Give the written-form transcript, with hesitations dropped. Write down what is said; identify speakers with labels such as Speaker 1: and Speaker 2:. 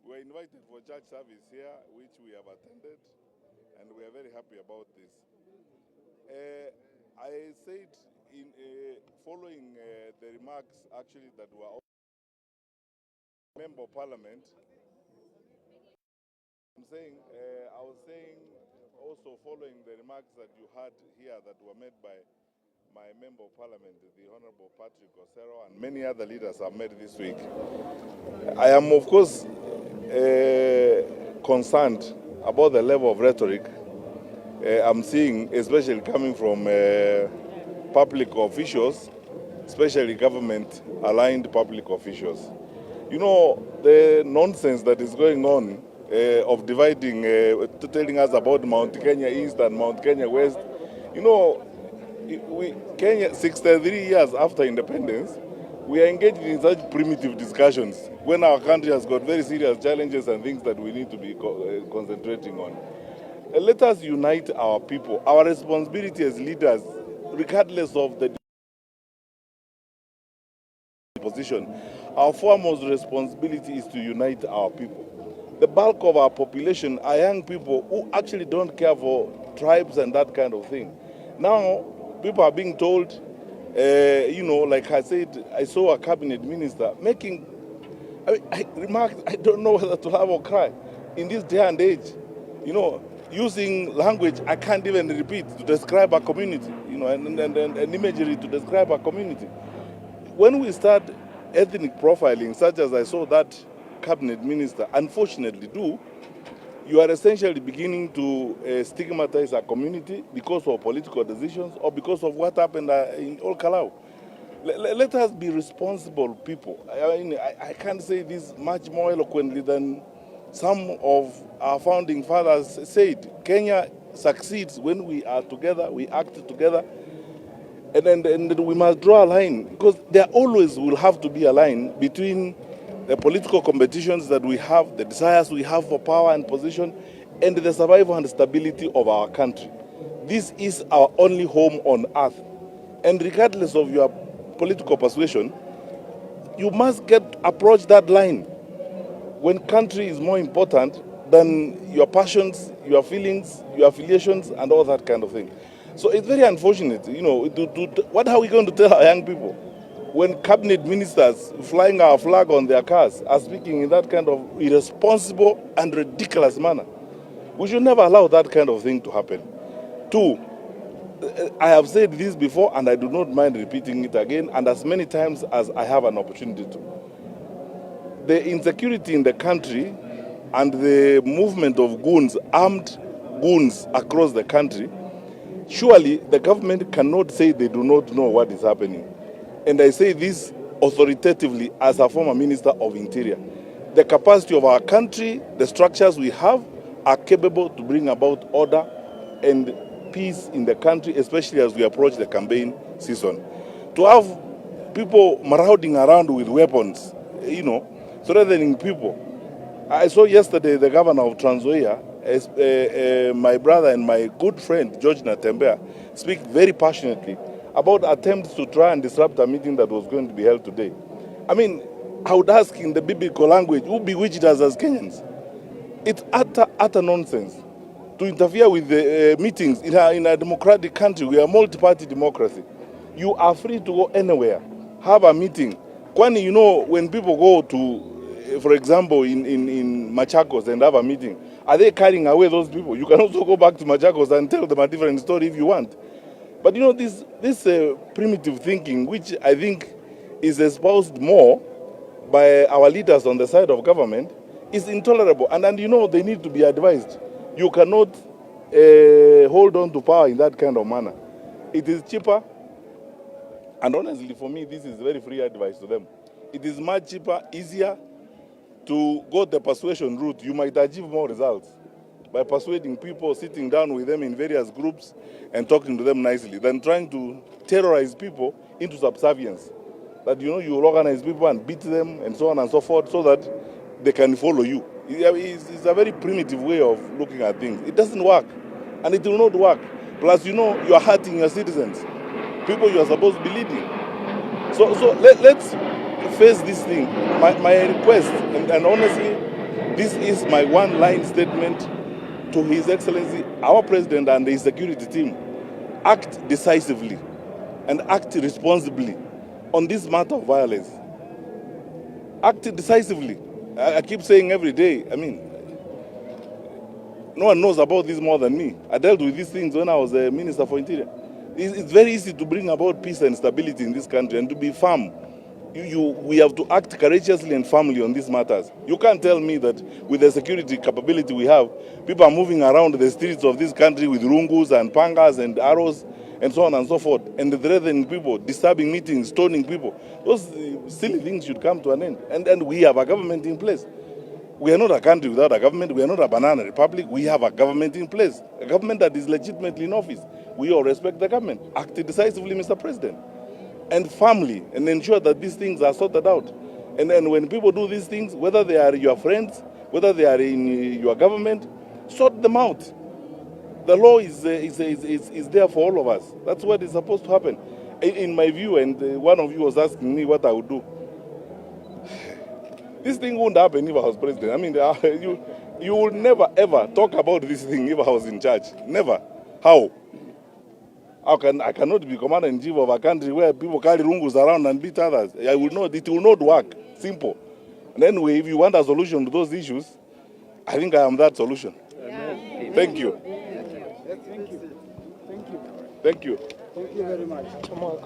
Speaker 1: We were invited for church service here, which we have attended, and we are very happy about this. I said in following the remarks actually that were member of parliament, I was saying also following the remarks that you had here that were made by my member of parliament, the Honorable Patrick Osero, and many other leaders have made this week. I am, of course, concerned about the level of rhetoric I'm seeing, especially coming from public officials, especially government-aligned public officials. You know, the nonsense that is going on of dividing, telling us about Mount Kenya East and Mount Kenya West. You know, Kenya, 63 years after independence, we are engaged in such primitive discussions when our country has got very serious challenges and things that we need to be concentrating on. Let us unite our people. Our responsibility as leaders, regardless of the position, our foremost responsibility is to unite our people. The bulk of our population are young people who actually don't care for tribes and that kind of thing. Now, people are being told, you know, like I said, I saw a cabinet minister making, I remarked, I don't know whether to laugh or cry in this day and age, you know, using language I can't even repeat to describe a community, you know, and imagery to describe a community. When we start ethnic profiling, such as I saw that cabinet minister unfortunately do, you are essentially beginning to stigmatize a community because of political decisions or because of what happened in Ol Kalau. Let us be responsible people. I can't say this much more eloquently than some of our founding fathers said. Kenya succeeds when we are together, we act together, and we must draw a line, because there always will have to be a line between the political competitions that we have, the desires we have for power and position, and the survival and stability of our country. This is our only home on earth. And regardless of your political persuasion, you must approach that line when country is more important than your passions, your feelings, your affiliations, and all that kind of thing. So it's very unfortunate, you know, what are we going to tell our young people when cabinet ministers flying our flag on their cars are speaking in that kind of irresponsible and ridiculous manner? We should never allow that kind of thing to happen. Two, I have said this before and I do not mind repeating it again, and as many times as I have an opportunity to. The insecurity in the country and the movement of goons, armed goons across the country, surely the government cannot say they do not know what is happening. And I say this authoritatively as a former Minister of Interior. The capacity of our country, the structures we have, are capable to bring about order and peace in the country, especially as we approach the campaign season. To have people marauding around with weapons, you know, threatening people. I saw yesterday the governor of Trans Nzoia, my brother and my good friend George Natembea, speak very passionately about attempts to try and disrupt a meeting that was going to be held today. I mean, I would ask in the biblical language, who bewitched us as Kenyans? It's utter nonsense to interfere with the meetings in a democratic country. We are a multi-party democracy. You are free to go anywhere, have a meeting. Kwani, you know, when people go to, for example, in Machakos and have a meeting, are they carrying away those people? You can also go back to Machakos and tell them a different story if you want. But you know, this primitive thinking, which I think is espoused more by our leaders on the side of government, is intolerable. And you know, they need to be advised. You cannot hold on to power in that kind of manner. It is cheaper, and honestly for me, this is very free advice to them. It is much cheaper, easier to go the persuasion route. You might achieve more results by persuading people, sitting down with them in various groups and talking to them nicely, than trying to terrorize people into subservience. That, you know, you will organize people and beat them and so on and so forth so that they can follow you. It's a very primitive way of looking at things. It doesn't work, and it will not work. Plus, you know, you are hurting your citizens, people you are supposed to be leading. So let's face this thing. My request, and honestly, This is my one-line statement to His Excellency, our President and the security team. Act decisively and act responsibly on this matter of violence. Act decisively. I keep saying every day, I mean, no one knows about this more than me. I dealt with these things when I was a Minister for Interior. It's very easy to bring about peace and stability in this country and to be firm. We have to act courageously and firmly on these matters. You can't tell me that with the security capability we have, people are moving around the streets of this country with rungus and pangas and arrows and so on and so forth, and threatening people, disturbing meetings, stoning people. Those silly things should come to an end. And we have a government in place. We are not a country without a government. We are not a banana republic. We have a government in place, a government that is legitimately in office. We all respect the government. Act decisively, Mr. President, and firmly, and ensure that these things are sorted out. And then when people do these things, whether they are your friends, whether they are in your government, sort them out. The law is there for all of us. That's what is supposed to happen. In my view, and one of you was asking me what I would do. This thing wouldn't happen if I was president. I mean, you would never ever talk about this thing if I was in charge. Never. How? I cannot be commander-in-chief of a country where people carry rungus around and beat others. It will not work. Simple. And anyway, if you want a solution to those issues, I think I am that solution.
Speaker 2: Yeah.
Speaker 1: Thank you.
Speaker 2: Thank you. Thank you.
Speaker 1: Thank you.
Speaker 2: Thank you very much. Come on.